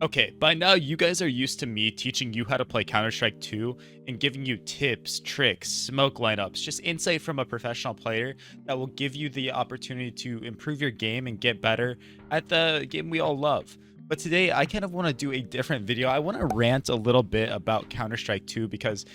Okay, by now you guys are used to me teaching you how to play Counter-Strike 2 and giving you tips, tricks, smoke lineups, just insight from a professional player that will give you the opportunity to improve your game and get better at the game we all love. But today I kind of want to do a different video. I want to rant a little bit about Counter-Strike 2 because,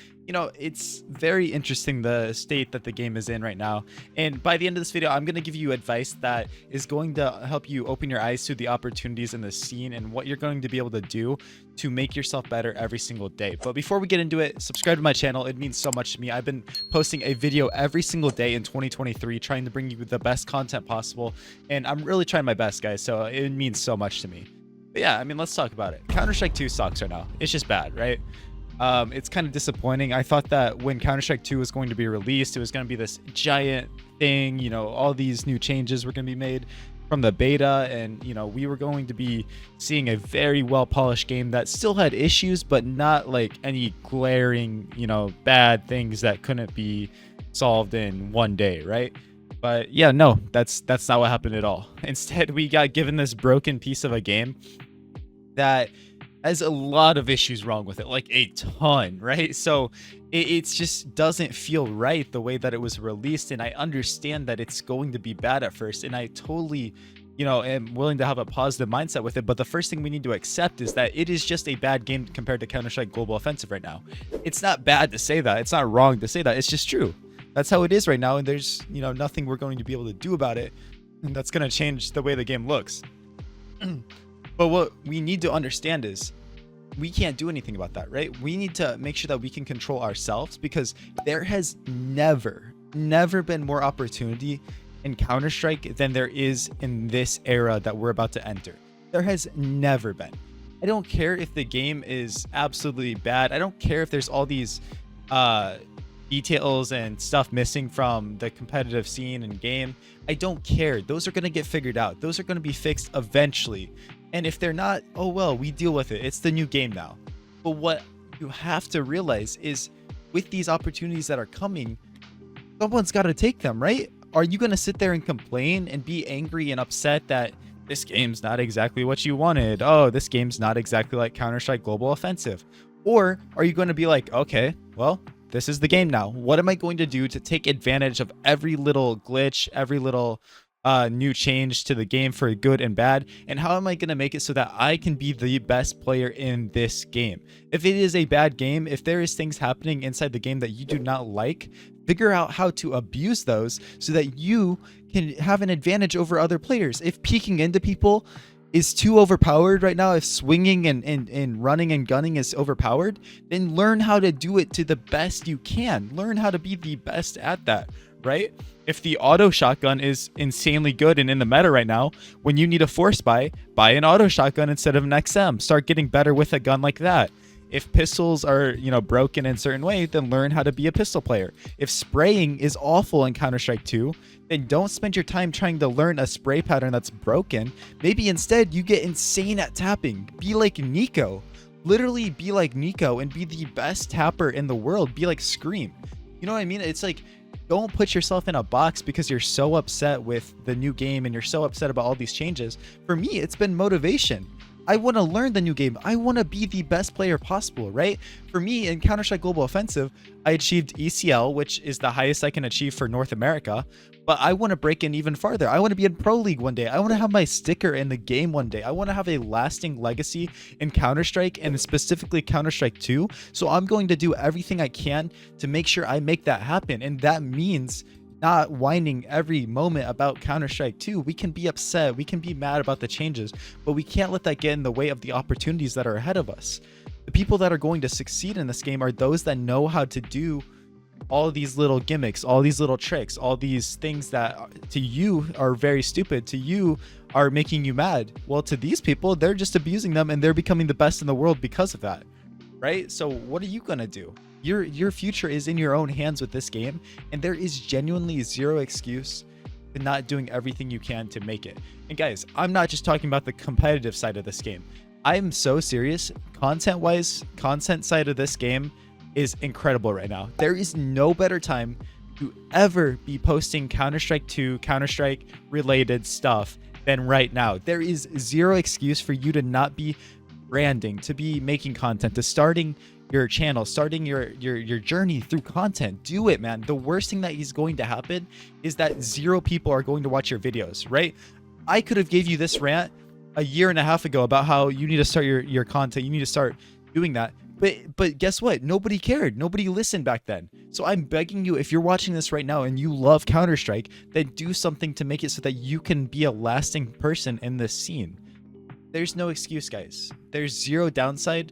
it's very interesting the state that the game is in right now. And by the end of this video, I'm going to give you advice that is going to help you open your eyes to the opportunities in the scene and what you're going to be able to do to make yourself better every single day. But before we get into it, subscribe to my channel. It means so much to me. I've been posting a video every single day in 2023, trying to bring you the best content possible. And I'm really trying my best, guys. So it means so much to me. But yeah, let's talk about it. Counter-Strike 2 sucks right now. It's just bad, right? It's kind of disappointing. I thought that when Counter-Strike 2 was going to be released, it was going to be this giant thing. All these new changes were going to be made from the beta, and we were going to be seeing a very well-polished game that still had issues, but not like any glaring, bad things that couldn't be solved in one day, right? But yeah, no, that's not what happened at all. Instead, we got given this broken piece of a game that has a lot of issues wrong with it, like a ton, right? So it just doesn't feel right the way that it was released, and I understand that it's going to be bad at first, and I totally am willing to have a positive mindset with it. But the first thing we need to accept is that it is just a bad game compared to Counter-Strike Global Offensive right now. It's not bad to say that. It's not wrong to say that. It's just true. That's how it is right now, and there's nothing we're going to be able to do about it, and that's going to change the way the game looks. But what we need to understand is we can't do anything about that, right? We need to make sure that we can control ourselves, because there has never been more opportunity in Counter-Strike than there is in this era that we're about to enter. There has never been. I don't care if the game is absolutely bad. I don't care if there's all these details and stuff missing from the competitive scene and game. I don't care. Those are going to get figured out. Those are going to be fixed eventually. And if they're not, oh well, we deal with it. It's the new game now. But what you have to realize is, with these opportunities that are coming, someone's got to take them, right? Are you going to sit there and complain and be angry and upset that this game's not exactly what you wanted? Oh, this game's not exactly like Counter-Strike Global Offensive. Or are you going to be like, okay, well, this is the game now. What am I going to do to take advantage of every little glitch, every little new change to the game for good and bad? And how am I going to make it so that I can be the best player in this game? If it is a bad game, if there is things happening inside the game that you do not like, figure out how to abuse those so that you can have an advantage over other players. If peeking into people is too overpowered right now, if swinging and running and gunning is overpowered, then learn how to do it to the best you can. Learn how to be the best at that, right? If the auto shotgun is insanely good and in the meta right now, when you need a force buy an auto shotgun instead of an XM. Start getting better with a gun like that. If pistols are, broken in a certain way, then learn how to be a pistol player. If spraying is awful in Counter-Strike 2, then don't spend your time trying to learn a spray pattern that's broken. Maybe instead you get insane at tapping. Be like Nico. Literally be like Nico and be the best tapper in the world. Be like Scream. You know what I mean? It's like, don't put yourself in a box because you're so upset with the new game and you're so upset about all these changes. For me, it's been motivation. I want to learn the new game. I want to be the best player possible, right? For me, in Counter-Strike Global Offensive, I achieved ECL, which is the highest I can achieve for North America, but I want to break in even farther. I want to be in Pro League one day. I want to have my sticker in the game one day. I want to have a lasting legacy in Counter-Strike, and specifically Counter-Strike 2, so I'm going to do everything I can to make sure I make that happen, and that means not whining every moment about Counter-Strike 2. We can be upset, we can be mad about the changes, but we can't let that get in the way of the opportunities that are ahead of us. The people that are going to succeed in this game are those that know how to do all these little gimmicks, all these little tricks, all these things that to you are very stupid, to you are making you mad. Well, to these people, they're just abusing them and they're becoming the best in the world because of that, right? So what are you gonna do? Your future is in your own hands with this game, and there is genuinely zero excuse to not doing everything you can to make it. And guys, I'm not just talking about the competitive side of this game. I'm so serious. Content-wise, content side of this game is incredible right now. There is no better time to ever be posting Counter-Strike 2, Counter-Strike related stuff than right now. There is zero excuse for you to not be branding, to be making content, to starting your channel, starting your journey through content. Do it, man. The worst thing that is going to happen is that 0 people are going to watch your videos, right? I could have gave you this rant a year and a half ago about how you need to start your content, you need to start doing that, but guess what? Nobody cared. Nobody listened back then. So I'm begging you, if you're watching this right now and you love Counter-Strike, then do something to make it so that you can be a lasting person in this scene. There's no excuse, guys. There's 0 downside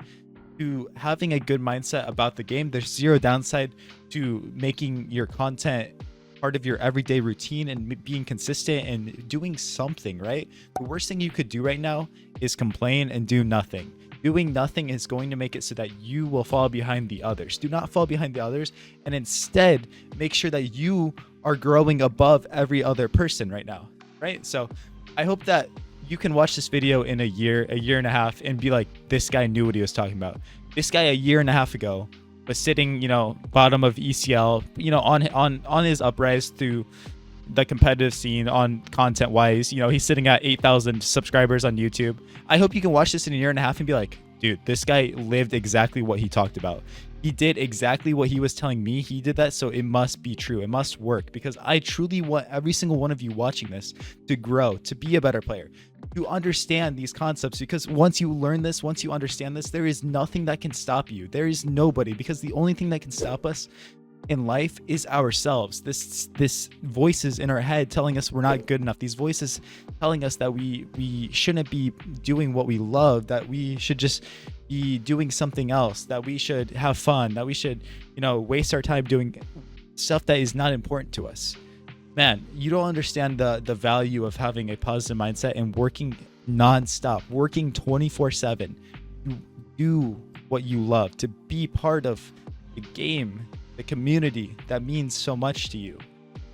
to having a good mindset about the game. There's 0 downside to making your content part of your everyday routine and being consistent and doing something, right? The worst thing you could do right now is complain and do nothing. Doing nothing is going to make it so that you will fall behind the others. Do not fall behind the others, and instead make sure that you are growing above every other person right now, right? So I hope that you can watch this video in a year and a half, and be like, this guy knew what he was talking about. This guy a year and a half ago was sitting, bottom of ECL, on his uprise through the competitive scene on content wise. He's sitting at 8,000 subscribers on YouTube. I hope you can watch this in a year and a half and be like, dude, this guy lived exactly what he talked about. He did exactly what he was telling me. He did that, so it must be true. It must work, because I truly want every single one of you watching this to grow, to be a better player, to understand these concepts, because once you learn this, once you understand this, there is nothing that can stop you. There is nobody, because the only thing that can stop us in life is ourselves. This voices in our head telling us we're not good enough. These voices telling us that we shouldn't be doing what we love, that we should just be doing something else, that we should have fun, that we should, waste our time doing stuff that is not important to us. Man, you don't understand the value of having a positive mindset and working nonstop, working 24/7 to do what you love, to be part of the game, the community that means so much to you.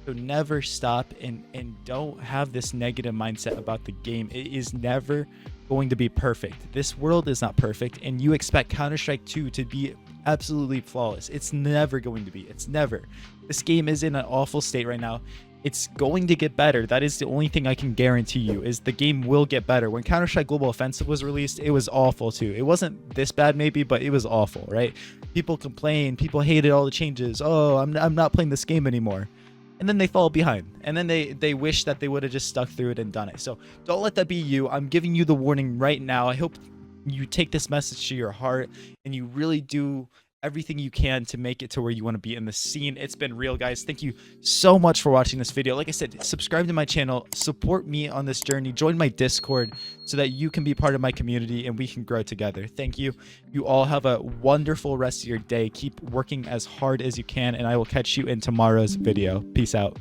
So never stop, and don't have this negative mindset about the game. It is never going to be perfect. This world is not perfect, and you expect Counter-Strike 2 to be absolutely flawless. It's never going to be. It's never. This game is in an awful state right now. It's going to get better. That is the only thing I can guarantee you, is the game will get better. When Counter-Strike Global Offensive was released, it was awful too. It wasn't this bad maybe, but it was awful, right? People complained, people hated all the changes. Oh, I'm not playing this game anymore. And then they fall behind, and then they wish that they would have just stuck through it and done it. So don't let that be you. I'm giving you the warning right now. I hope you take this message to your heart and you really do everything you can to make it to where you want to be in the scene. It's been real, guys. Thank you so much for watching this video. Like I said, subscribe to my channel, support me on this journey, join my Discord so that you can be part of my community and we can grow together. Thank you. You all have a wonderful rest of your day. Keep working as hard as you can, and I will catch you in tomorrow's video. Peace out.